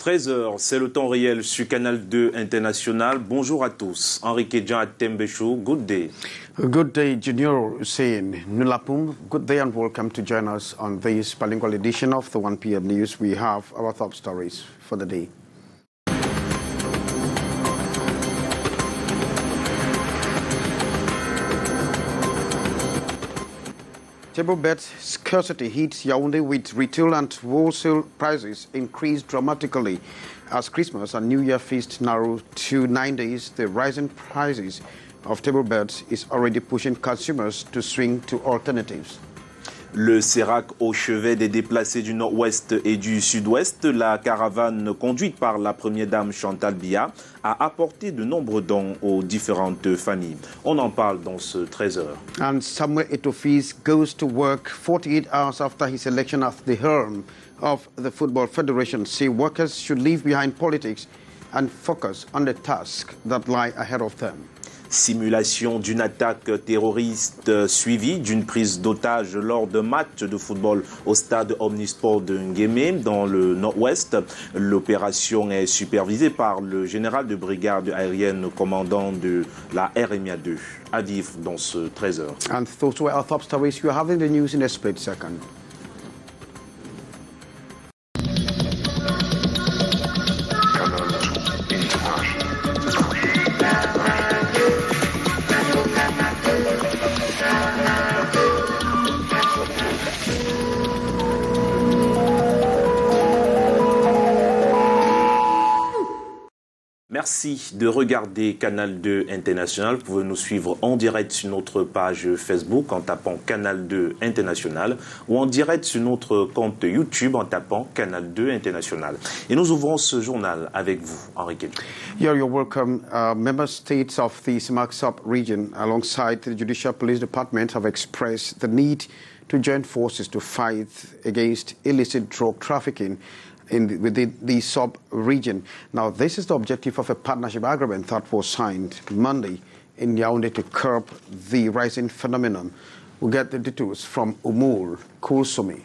13h, c'est le temps réel sur Canal 2 International. Bonjour à tous. Enrique Jean Atembechou, good day. Good day, Junior Hussein Nulapum. Good day and welcome to join us on this bilingual edition of the 1 p.m. news. We have our top stories for the day. Table bed scarcity hits Yaoundé with retail and wholesale prices increased dramatically. As Christmas and New Year feast narrow to 9 days, the rising prices of table beds is already pushing consumers to swing to alternatives. Le Sérac au chevet des déplacés du nord-ouest et du sud-ouest, la caravane conduite par la première dame Chantal Biya a apporté de nombreux dons aux différentes familles. On en parle dans ce 13h. And Samuel Etofis goes to work 48 hours after his election at the helm of the Football Federation. Say workers should leave behind politics and focus on the tasks that lie ahead of them. Simulation d'une attaque terroriste suivie d'une prise d'otage lors d'un match de football au stade Omnisport de Nguémé dans le nord-ouest. L'opération est supervisée par le général de brigade aérienne commandant de la RMA 2. À vivre dans ce 13h. And those were our top stories. You are having the news in a split second. Merci de regarder Canal 2 International. Vous pouvez nous suivre en direct sur notre page Facebook en tapant Canal 2 International ou en direct sur notre compte YouTube en tapant Canal 2 International. Et nous ouvrons ce journal avec vous, Enrique. Yeah, you're welcome. Member states of the Semak sub-region alongside the Judicial Police Department have expressed the need to join forces to fight against illicit drug trafficking within the sub-region. Now, this is the objective of a partnership agreement that was signed Monday in Yaoundé to curb the rising phenomenon. We'll get the details from Umul Kulsumi.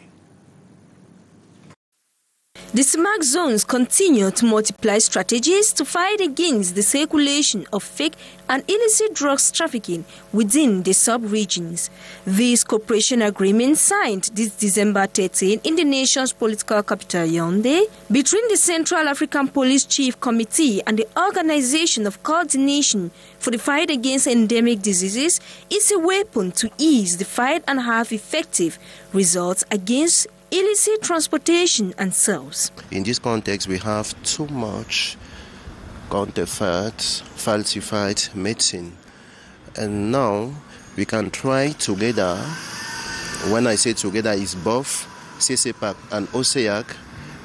The SMART zones continue to multiply strategies to fight against the circulation of fake and illicit drugs trafficking within the sub-regions. This cooperation agreement signed this December 13 in the nation's political capital Yaoundé between the Central African Police Chief Committee and the Organization of Coordination for the Fight Against Endemic Diseases is a weapon to ease the fight and have effective results against illicit transportation and sales. In this context, we have too much counterfeit, falsified medicine. And now we can try together, when I say together, is both CCPAC and OSEAC,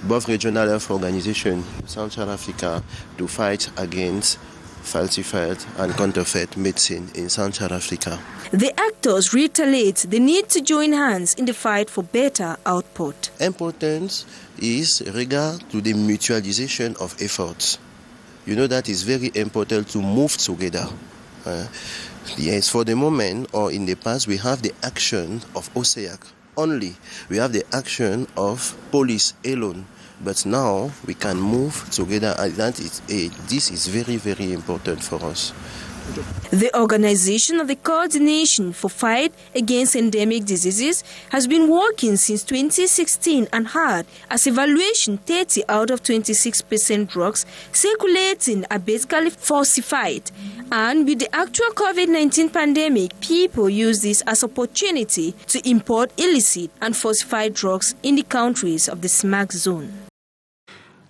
both regional health organizations in Central Africa, to fight against falsified and counterfeit medicine in Central Africa. The actors reiterate the need to join hands in the fight for better output. Importance is regard to the mutualization of efforts. You know that is very important to move together. Yes, for the moment or in the past, we have the action of OSEAC only. We have the action of police alone. But now we can move together, and this is very, very important for us. The Organization of the Coordination for Fight Against Endemic Diseases has been working since 2016 and had as evaluation 30 out of 26% drugs circulating are basically falsified. And with the actual COVID-19 pandemic, people use this as opportunity to import illicit and falsified drugs in the countries of the SMAC zone.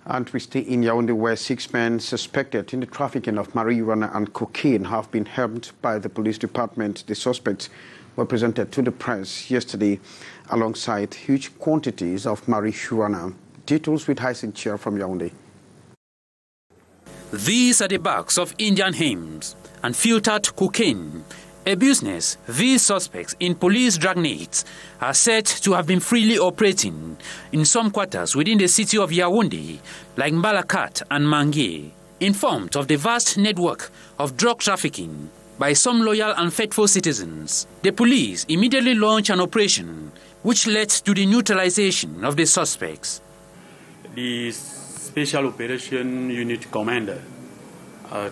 And we stay in Yaoundé, where 6 men suspected in the trafficking of marijuana and cocaine have been helped by the police department. The suspects were presented to the press yesterday alongside huge quantities of marijuana. Details with Hyacin Chair from Yaoundé. These are the bags of Indian hymns and filtered cocaine a business, these suspects in police dragnets are said to have been freely operating in some quarters within the city of Yaoundé, like Mbalakat and Mangué, informed of the vast network of drug trafficking by some loyal and faithful citizens. The police immediately launched an operation which led to the neutralization of the suspects. The Special Operation Unit Commander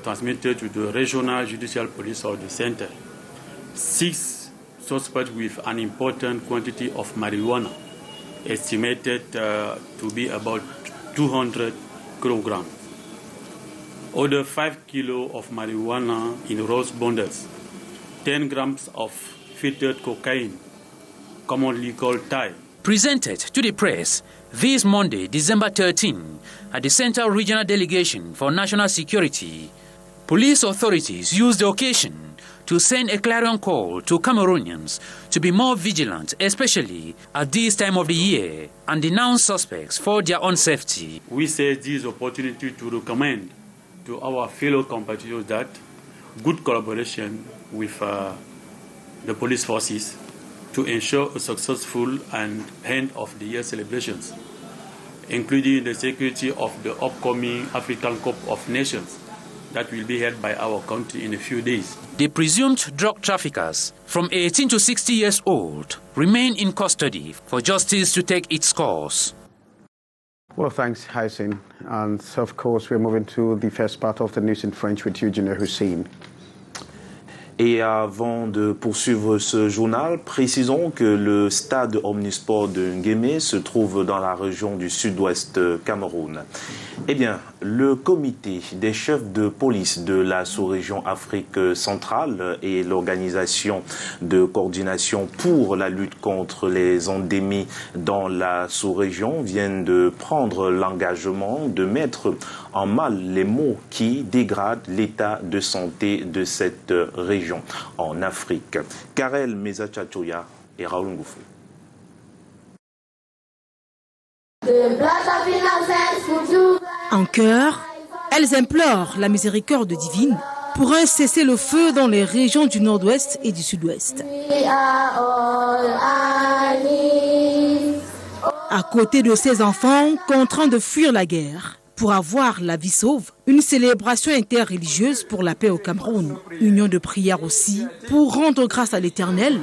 transmitted to the Regional Judicial Police of the Center 6 suspects with an important quantity of marijuana, estimated to be about 200 kilograms. Order 5 kilos of marijuana in rose bundles, 10 grams of filtered cocaine, commonly called Thai. Presented to the press this Monday, December 13, at the Central Regional Delegation for National Security, police authorities used the occasion to send a clarion call to Cameroonians to be more vigilant, especially at this time of the year, and denounce suspects for their own safety. We seize this opportunity to recommend to our fellow compatriots that good collaboration with the police forces to ensure a successful and end of the year celebrations, including the security of the upcoming African Cup of Nations that will be held by our country in a few days. The presumed drug traffickers from 18 to 60 years old remain in custody for justice to take its course. Well, thanks, Hyacinth. And of course, we're moving to the first part of the news in French with you, Junior Hussein. Et avant de poursuivre ce journal, précisons que le stade omnisport de Nguémé se trouve dans la région du sud-ouest Cameroun. Eh bien, le comité des chefs de police de la sous-région Afrique centrale et l'organisation de coordination pour la lutte contre les endémies dans la sous-région viennent de prendre l'engagement de mettre en mal les maux qui dégradent l'état de santé de cette région en Afrique. Karel Mezachachoya et Raoul Ngoufou. En chœur, elles implorent la miséricorde divine pour un cessez-le-feu dans les régions du nord-ouest et du sud-ouest. À côté de ces enfants contraints de fuir la guerre, pour avoir la vie sauve, une célébration interreligieuse pour la paix au Cameroun. Union de prière aussi pour rendre grâce à l'Éternel,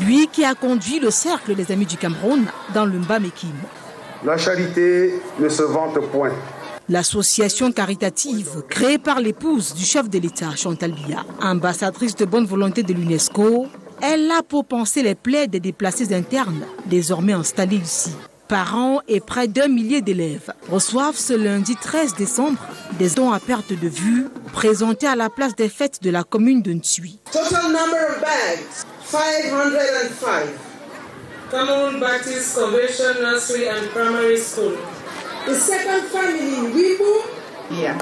lui qui a conduit le cercle des Amis du Cameroun dans le Mbamekim. La charité ne se vante point. L'association caritative créée par l'épouse du chef de l'État, Chantal Biya, ambassadrice de bonne volonté de l'UNESCO, est là pour panser les plaies des déplacés internes, désormais installés ici. Parents et près d'1 millier d'élèves reçoivent ce lundi 13 décembre des dons à perte de vue présentés à la place des fêtes de la commune de Ntui. Total number of bags, 505. Cameroon Baptist Convention Nursery and Primary School. The second family in Wibu. Yeah.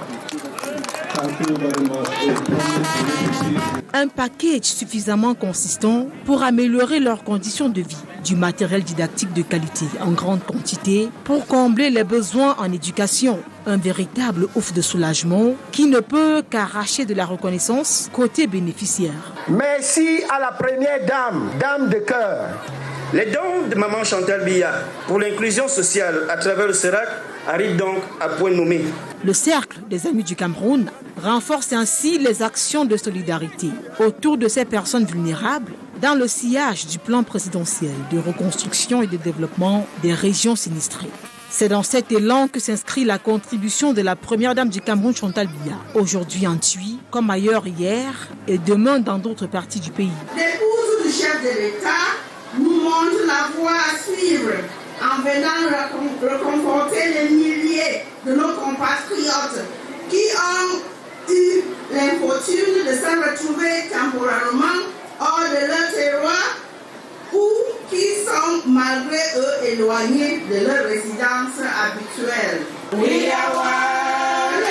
Un package suffisamment consistant pour améliorer leurs conditions de vie. Du matériel didactique de qualité en grande quantité pour combler les besoins en éducation. Un véritable ouf de soulagement qui ne peut qu'arracher de la reconnaissance côté bénéficiaire. Merci à la première dame, dame de cœur. Les dons de maman Chantal Biya pour l'inclusion sociale à travers le CERAC arrivent donc à point nommé. Le cercle des Amis du Cameroun renforce ainsi les actions de solidarité autour de ces personnes vulnérables dans le sillage du plan présidentiel de reconstruction et de développement des régions sinistrées. C'est dans cet élan que s'inscrit la contribution de la première dame du Cameroun, Chantal Biya, aujourd'hui en Ntui, comme ailleurs hier et demain dans d'autres parties du pays. L'épouse du chef de l'État nous montre la voie à suivre en venant réconforter les milliers de nos compatriotes qui ont eu l'infortune de se retrouver temporairement hors de leur terroir ou qui sont malgré eux éloignés de leur résidence habituelle. We are one,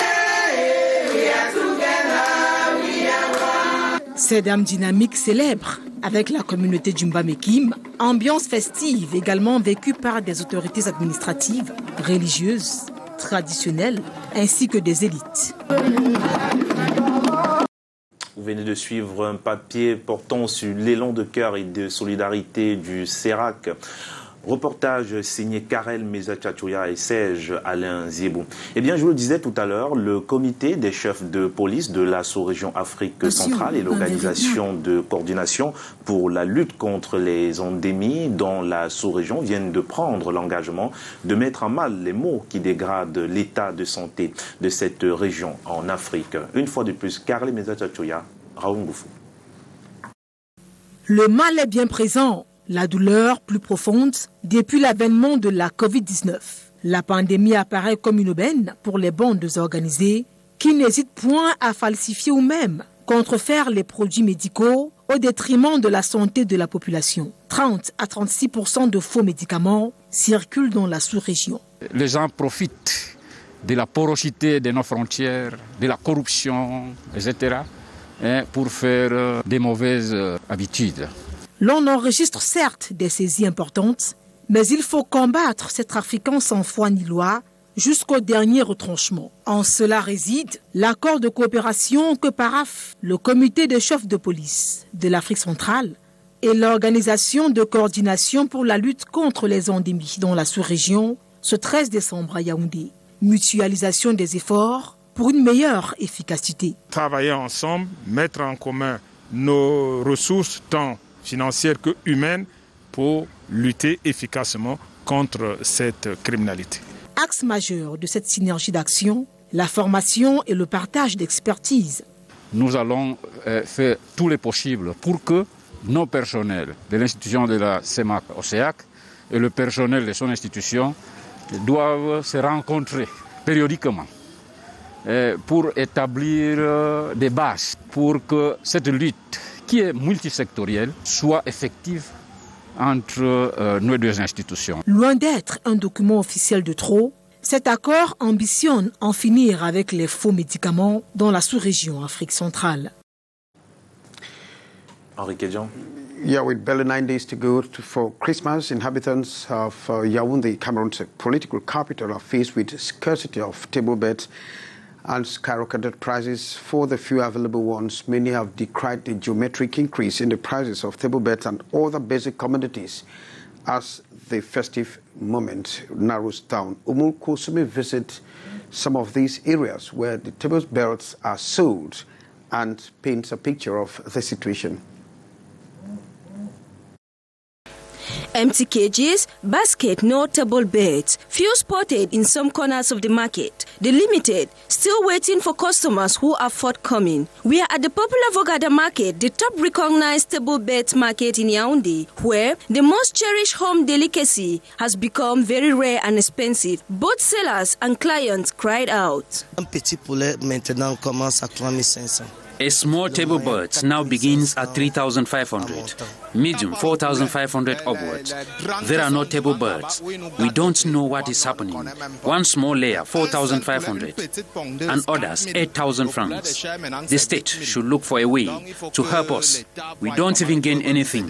we are together, we are one. Ces dames dynamiques célèbrent avec la communauté du Mbamekim, ambiance festive également vécue par des autorités administratives, religieuses, traditionnelles, ainsi que des élites. Vous venez de suivre un papier portant sur l'élan de cœur et de solidarité du CERAC. Reportage signé Karel Mezachachoya et Serge Alain Ziebou. Eh bien, je vous le disais tout à l'heure, le comité des chefs de police de la sous-région Afrique centrale et l'organisation de coordination pour la lutte contre les endémies dans la sous-région viennent de prendre l'engagement de mettre en mal les maux qui dégradent l'état de santé de cette région en Afrique. Une fois de plus, Karel Mezachachoya, Raoul Ngoufou. Le mal est bien présent. La douleur plus profonde depuis l'avènement de la Covid-19. La pandémie apparaît comme une aubaine pour les bandes organisées qui n'hésitent point à falsifier ou même contrefaire les produits médicaux au détriment de la santé de la population. 30 à 36% de faux médicaments circulent dans la sous-région. Les gens profitent de la porosité de nos frontières, de la corruption, etc., pour faire des mauvaises habitudes. L'on enregistre certes des saisies importantes, mais il faut combattre ces trafiquants sans foi ni loi jusqu'au dernier retranchement. En cela réside l'accord de coopération que paraphent le comité des chefs de police de l'Afrique centrale et l'organisation de coordination pour la lutte contre les endémies dans la sous-région ce 13 décembre à Yaoundé. Mutualisation des efforts pour une meilleure efficacité. Travailler ensemble, mettre en commun nos ressources tant financières que humaines pour lutter efficacement contre cette criminalité. Axe majeur de cette synergie d'action, la formation et le partage d'expertise. Nous allons faire tout le possible pour que nos personnels de l'institution de la CEMAC-OCEAC et le personnel de son institution doivent se rencontrer périodiquement pour établir des bases pour que cette lutte qui est multisectorielle, soit effective entre nos deux institutions. Loin d'être un document officiel de trop, cet accord ambitionne en finir avec les faux médicaments dans la sous-région Afrique centrale. Henri Kedjan. Yeah, with barely 9 days to go for Christmas, inhabitants of Yaoundé, Cameroon's political capital, are faced with scarcity of table beds and skyrocketed prices for the few available ones. Many have decried the geometric increase in the prices of table beds and other basic commodities as the festive moment narrows down. Umul Kusumi visit some of these areas where the table beds are sold and paints a picture of the situation. Empty cages, basket, no table beds, few spotted in some corners of the market. The limited, still waiting for customers who are forthcoming. We are at the popular Vogada market, the top recognized table beds market in Yaoundé, where the most cherished home delicacy has become very rare and expensive. Both sellers and clients cried out. Un petit poulet maintenant commence à 3500. A small table bird now begins at 3,500, medium 4,500 upwards. There are no table birds. We don't know what is happening. One small layer 4,500 and others 8,000 francs. The state should look for a way to help us. We don't even gain anything.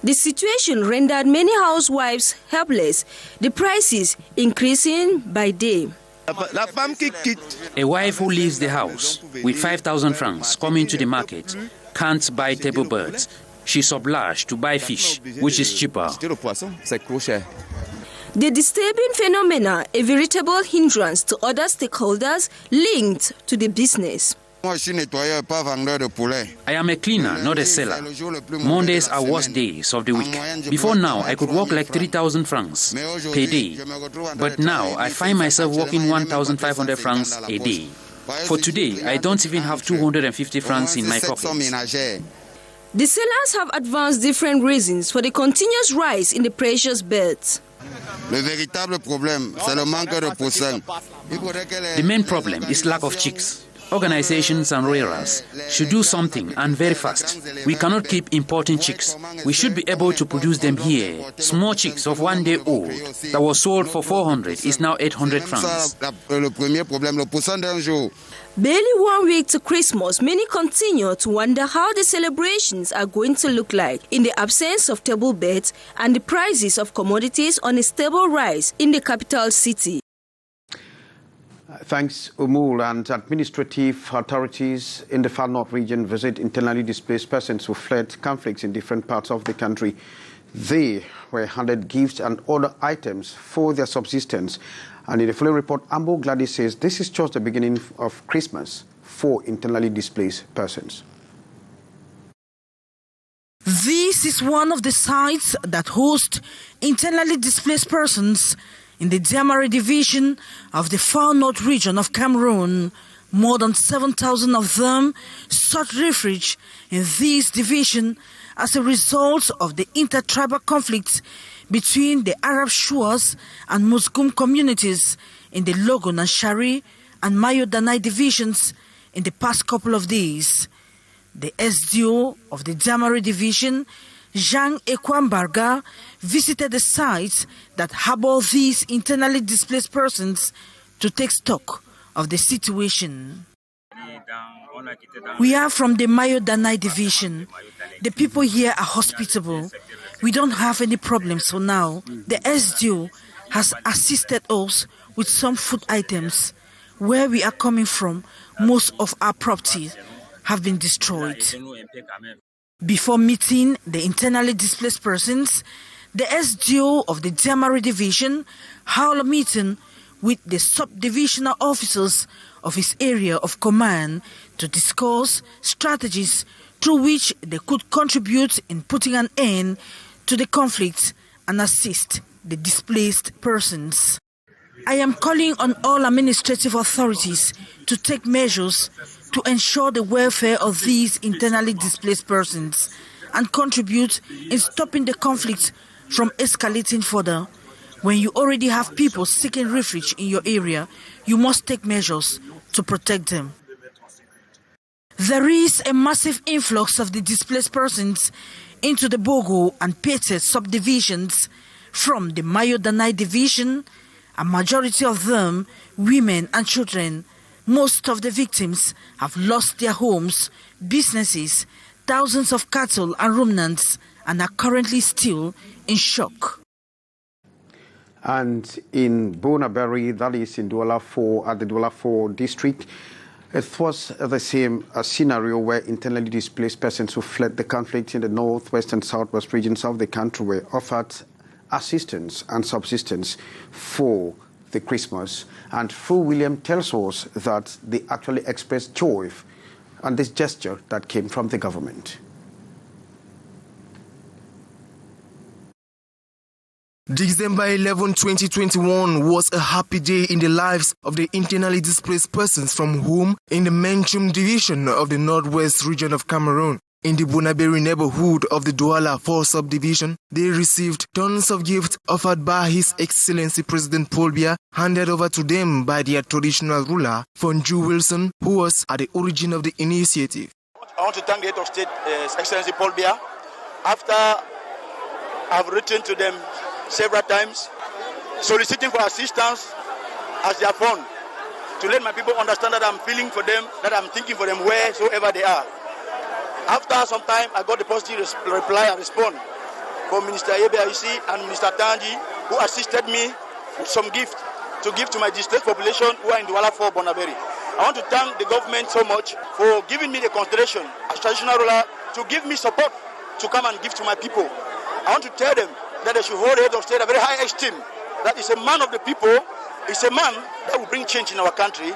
The situation rendered many housewives helpless, the prices increasing by day. A wife who leaves the house with 5,000 francs coming to the market can't buy table birds. She's obliged to buy fish, which is cheaper. The disturbing phenomena, a veritable hindrance to other stakeholders linked to the business. I am a cleaner, not a seller. Mondays are worst days of the week. Before now, I could work like 3,000 francs per day. But now, I find myself working 1,500 francs a day. For today, I don't even have 250 francs in my pocket. The sellers have advanced different reasons for the continuous rise in the precious birds. The main problem is lack of chicks. Organizations and rearers should do something, and very fast. We cannot keep importing chicks. We should be able to produce them here. Small chicks of 1 day old that was sold for 400 is now 800 francs. Barely 1 week to Christmas, many continue to wonder how the celebrations are going to look like in the absence of table beds and the prices of commodities on a stable rise in the capital city. Thanks, Umul. And administrative authorities in the Far North region visit internally displaced persons who fled conflicts in different parts of the country. They were handed gifts and other items for their subsistence. And in the following report, Ambo Gladys says this is just the beginning of Christmas for internally displaced persons. This is one of the sites that host internally displaced persons in the Diamari division of the Far North region of Cameroon. More than 7,000 of them sought refuge in this division as a result of the intertribal conflict between the Arab Shuas and Muslim communities in the Logon and Shari and Mayo Danai divisions in the past couple of days. The SDO of the Diamari division, Jean Ekwambarga, visited the sites that harbor these internally displaced persons to take stock of the situation. We are from the Mayo Danai division. The people here are hospitable. We don't have any problems for now. The SDO has assisted us with some food items. Where we are coming from, most of our properties have been destroyed. Before meeting the internally displaced persons, the SDO of the Diamari division held a meeting with the sub-divisional officers of his area of command to discuss strategies through which they could contribute in putting an end to the conflict and assist the displaced persons. I am calling on all administrative authorities to take measures to ensure the welfare of these internally displaced persons and contribute in stopping the conflict from escalating further. When you already have people seeking refuge in your area, you must take measures to protect them. There is a massive influx of the displaced persons into the Bogo and Pete subdivisions from the Mayo Danai division, a majority of them women and children. Most of the victims have lost their homes, businesses, thousands of cattle and ruminants, and are currently still in shock. And in Bonaberi, that is in Douala 4, at the Douala 4 district, it was the same scenario where internally displaced persons who fled the conflict in the northwest and southwest regions of the country were offered assistance and subsistence for the Christmas. And Fu William tells us that they actually expressed joy on this gesture that came from the government. December 11, 2021 was a happy day in the lives of the internally displaced persons from whom in the Menchum division of the northwest region of Cameroon. In the Bonaberi neighborhood of the Douala 4 subdivision, they received tons of gifts offered by His Excellency President Paul Biya, handed over to them by their traditional ruler, Fonju Wilson, who was at the origin of the initiative. I want to thank the Head of State, His Excellency Paul Biya. After I've written to them several times, soliciting for assistance as their fund, to let my people understand that I'm feeling for them, that I'm thinking for them wheresoever they are. After some time, I got the positive reply and response from Minister Ebeaisi and Minister Tanji, who assisted me with some gift to give to my displaced population who are in Douala 4 Bonaberi. I want to thank the government so much for giving me the consideration as traditional ruler to give me support to come and give to my people. I want to tell them that they should hold the Head of State a very high esteem. That is a man of the people, is a man that will bring change in our country.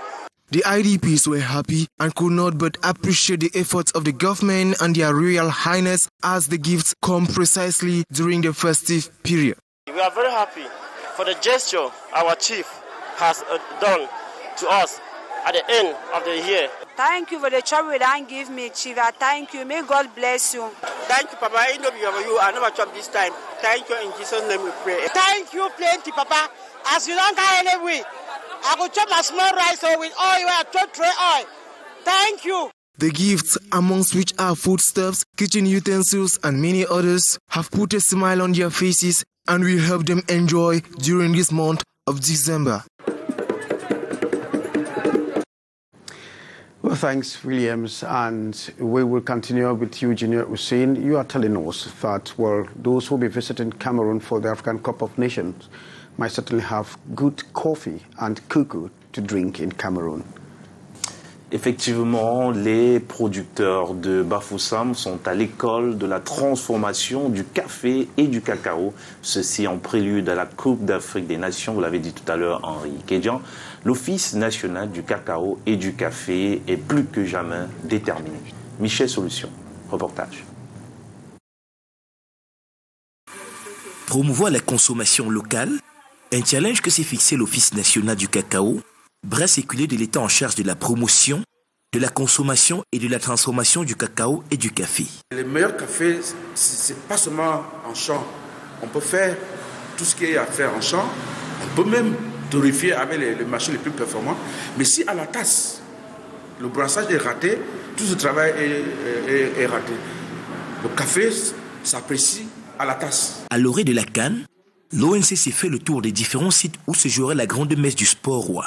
The IDPs were happy and could not but appreciate the efforts of the government and their Royal Highness as the gifts come precisely during the festive period. We are very happy for the gesture our chief has done to us at the end of the year. Thank you for the job you don't give me, Chief. Thank you. May God bless you. Thank you, Papa. I know you are never job this time. Thank you. In Jesus' name we pray. Thank you plenty, Papa. As you don't get any way, I will chop my small rice with oil, oil. Thank you. The gifts, amongst which are foodstuffs, kitchen utensils, and many others, have put a smile on their faces and will help them enjoy during this month of December. Well, thanks, Williams. And we will continue with you, Junior Hussein. You are telling us that, well, those who will be visiting Cameroon for the African Cup of Nations might certainly have good coffee and cuckoo to drink in Cameroon. Effectivement, les producteurs de Bafoussam sont à l'école de la transformation du café et du cacao. Ceci en prélude à la Coupe d'Afrique des Nations, vous l'avez dit tout à l'heure, Henri Kédian. L'Office national du cacao et du café est plus que jamais déterminé. Michel Solution, reportage. Promouvoir la consommation locale, un challenge que s'est fixé l'Office national du cacao, bras séculé de l'État en charge de la promotion, de la consommation et de la transformation du cacao et du café. Les meilleurs cafés, c'est pas seulement en champ. On peut faire tout ce qu'il y a à faire en champ. On peut même torréfier avec les machines les plus performantes. Mais si à la tasse, le brassage est raté, tout ce travail est raté. Le café s'apprécie à la tasse. À l'orée de la Cannes, l'ONC s'est fait le tour des différents sites où se jouerait la grande messe du sport roi.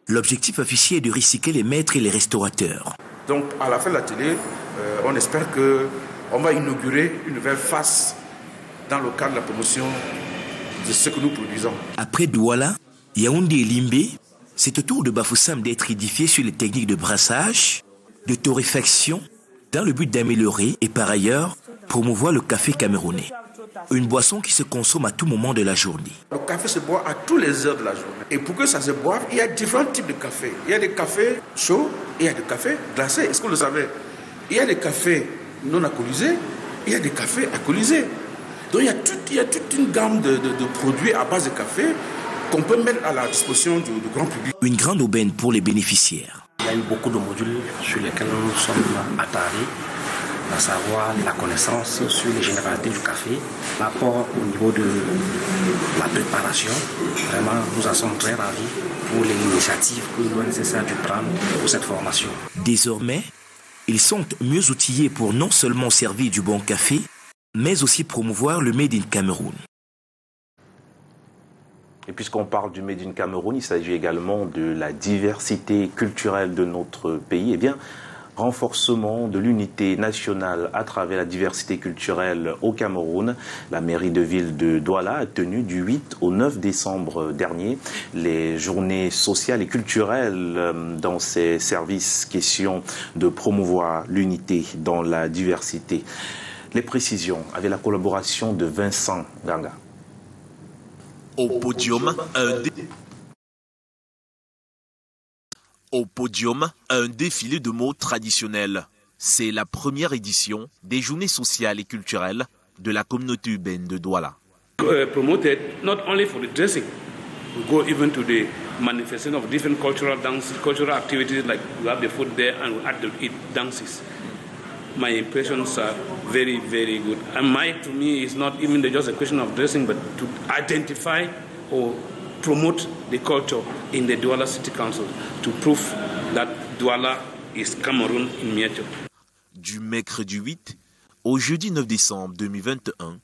L'objectif officiel est de recycler les maîtres et les restaurateurs. Donc, à la fin de l'atelier, on espère qu'on va inaugurer une nouvelle phase dans le cadre de la promotion de ce que nous produisons. Après Douala, Yaoundé et Limbé, c'est au tour de Bafoussam d'être édifié sur les techniques de brassage, de torréfaction, dans le but d'améliorer et par ailleurs promouvoir le café camerounais. Une boisson qui se consomme à tout moment de la journée. Le café se boit à toutes les heures de la journée. Et pour que ça se boive, il y a différents types de café. Il y a des cafés chauds et il y a des cafés glacés. Est-ce que vous le savez? Il y a des cafés non alcoolisés et il y a des cafés alcoolisés. Donc il y a toute une gamme de produits à base de café qu'on peut mettre à la disposition du grand public. Une grande aubaine pour les bénéficiaires. Il y a eu beaucoup de modules sur lesquels nous sommes attardés, à savoir la connaissance sur les généralités du café, l'apport au niveau de la préparation. Vraiment, nous en sommes très ravis pour les initiatives que l'ONC a dû prendre pour cette formation. Désormais, ils sont mieux outillés pour non seulement servir du bon café, mais aussi promouvoir le Made in Cameroun. Et puisqu'on parle du Made in Cameroun, il s'agit également de la diversité culturelle de notre pays. Eh bien, renforcement de l'unité nationale à travers la diversité culturelle au Cameroun. La mairie de ville de Douala a tenu du 8 au 9 décembre dernier les journées sociales et culturelles dans ses services. Question de promouvoir l'unité dans la diversité. Les précisions avec la collaboration de Vincent Ganga. Au podium, un défilé de mots traditionnels. C'est la première édition des journées sociales et culturelles de la communauté urbaine de Douala. Promoted not only for the dressing, we go even to the manifestation of different cultural dances, cultural activities, like we have the food there and we add the dances. My impressions are very, very good. And to me, it's not even just a question of dressing, but to identify or promote the culture in the Douala City Council, to prove that Douala is Cameroon in miniature. Du mercredi 8 au jeudi 9 décembre 2021,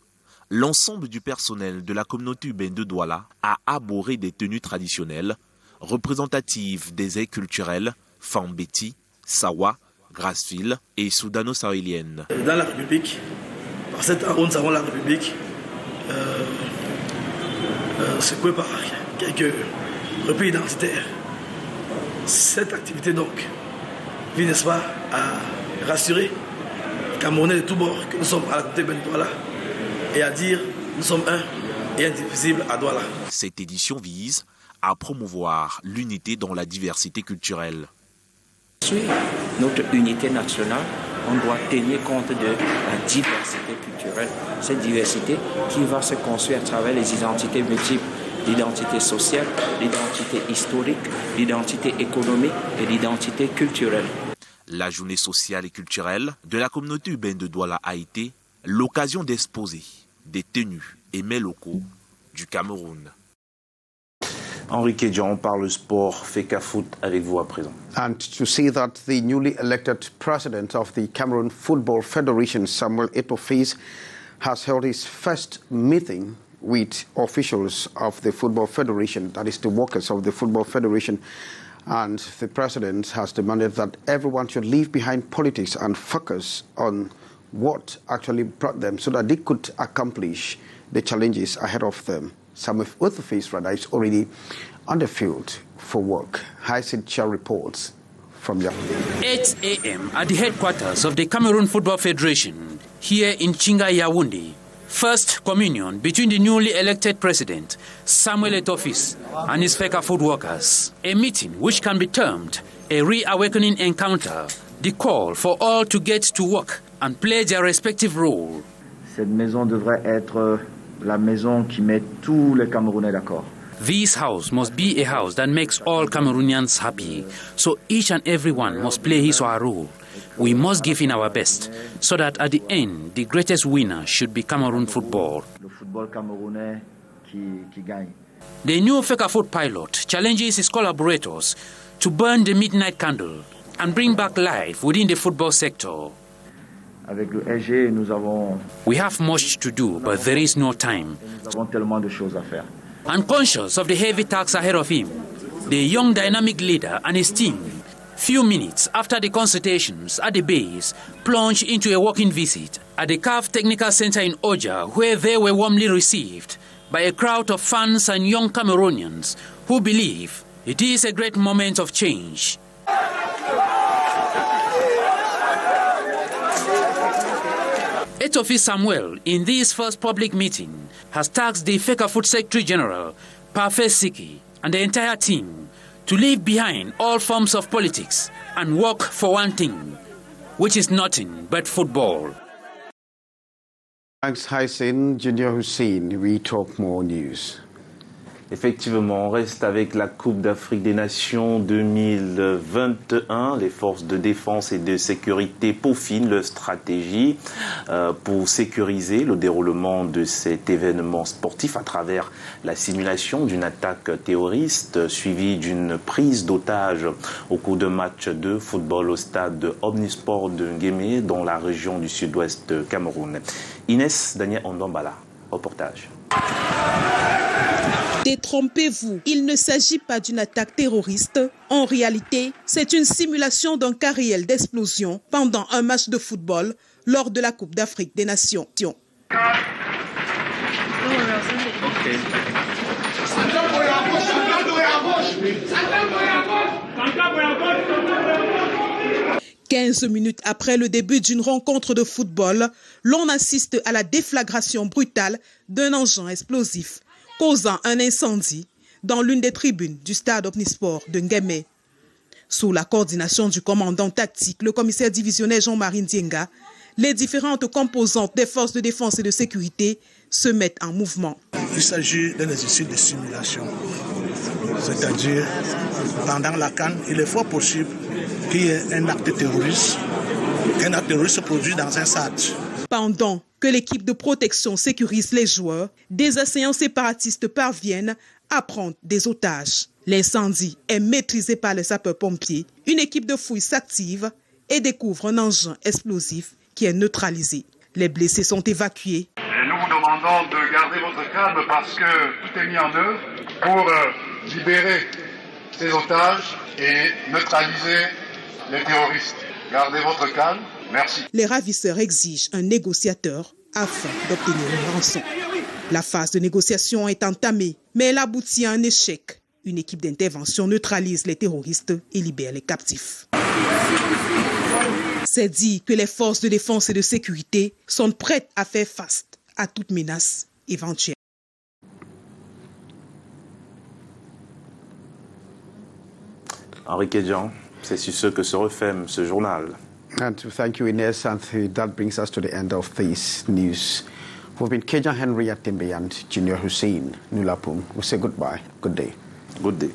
l'ensemble du personnel de la communauté urbaine de Douala a arboré des tenues traditionnelles représentatives des airs culturels Fambeti, Sawa, Grassville et soudano-sahélienne. Dans la République, par cette temps où nous avons la République, secouée par quelques repris identitaires, cette activité donc vise, n'est-ce pas, à rassurer les Camerounais de tous bords que nous sommes à la côté de Douala et à dire nous sommes un et indivisible à Douala. Cette édition vise à promouvoir l'unité dans la diversité culturelle. Sur notre unité nationale, on doit tenir compte de la diversité culturelle, cette diversité qui va se construire à travers les identités multiples, l'identité sociale, l'identité historique, l'identité économique et l'identité culturelle. La journée sociale et culturelle de la communauté urbaine de Douala a été l'occasion d'exposer des tenues et mets locaux du Cameroun. Henri Kédian, on parle sport, Feka Foot avec vous à présent. And to see that the newly elected president of the Cameroon Football Federation, Samuel Eto'o Faes, has held his first meeting with officials of the Football Federation, that is the workers of the Football Federation. And the president has demanded that everyone should leave behind politics and focus on what actually brought them so that they could accomplish the challenges ahead of them. Samuel Eto'o Faes, rather, is already on the field for work. Hyacinth Chia reports from Yaoundé. 8 a.m. at the headquarters of the Cameroon Football Federation, here in Chinga, Yaoundé. First communion between the newly elected president, Samuel Eto'o, and his FECAFOOT workers. A meeting which can be termed a reawakening encounter, the call for all to get to work and play their respective role. Cette maison devrait être la maison qui met tous les Camerounais d'accord. This house must be a house that makes all Cameroonians happy, so each and everyone must play his or her role. We must give in our best, so that at the end, the greatest winner should be Cameroon football. Le football camerounais qui gagne. The new FECAFOOT pilot challenges his collaborators to burn the midnight candle and bring back life within the football sector. Avec le SG, we have much to do, but there is no time. Nous avons tellement de choses à faire. Unconscious of the heavy task ahead of him, the young dynamic leader and his team, few minutes after the consultations at the base, plunged into a walking visit at the CAF Technical Center in Oja, where they were warmly received by a crowd of fans and young Cameroonians who believe it is a great moment of change. Eto'o Samuel, in this first public meeting, has tasked the FECAFOOT Secretary General, Parfait Siki, and the entire team to leave behind all forms of politics and work for one thing, which is nothing but football. Thanks, Hyacinth. Junior Hussein, we talk more news. Effectivement, on reste avec la Coupe d'Afrique des Nations 2021. Les forces de défense et de sécurité peaufinent leur stratégie pour sécuriser le déroulement de cet événement sportif à travers la simulation d'une attaque terroriste suivie d'une prise d'otage au cours d'un match de football au stade Omnisport de Nguémé dans la région du sud-ouest Cameroun. Inès Daniel Ondombala, reportage. Détrompez-vous, il ne s'agit pas d'une attaque terroriste. En réalité, c'est une simulation d'un cas réel d'explosion pendant un match de football lors de la Coupe d'Afrique des Nations. 15 minutes après le début d'une rencontre de football, l'on assiste à la déflagration brutale d'un engin explosif, causant un incendie dans l'une des tribunes du stade Omnisport de Nguémé. Sous la coordination du commandant tactique, le commissaire divisionnaire Jean-Marie Ndienga, les différentes composantes des forces de défense et de sécurité se mettent en mouvement. Il s'agit d'un exercice de simulation, c'est-à-dire pendant la CAN, il est fort possible qu'il y ait un acte terroriste se produit dans un stade. Pendant que l'équipe de protection sécurise les joueurs, des assaillants séparatistes parviennent à prendre des otages. L'incendie est maîtrisé par les sapeurs-pompiers. Une équipe de fouille s'active et découvre un engin explosif qui est neutralisé. Les blessés sont évacués. Et nous vous demandons de garder votre calme parce que tout est mis en œuvre pour libérer ces otages et neutraliser les terroristes. Gardez votre calme. Merci. Les ravisseurs exigent un négociateur afin d'obtenir une rançon. La phase de négociation est entamée, mais elle aboutit à un échec. Une équipe d'intervention neutralise les terroristes et libère les captifs. C'est dit que les forces de défense et de sécurité sont prêtes à faire face à toute menace éventuelle. Henri Kedjan, c'est sur ce que se referme ce journal. And thank you, Inès, and that brings us to the end of this news. We've been Kedjan Henry Atimbe and Junior Hussein Nulapum. We say goodbye. Good day. Good day.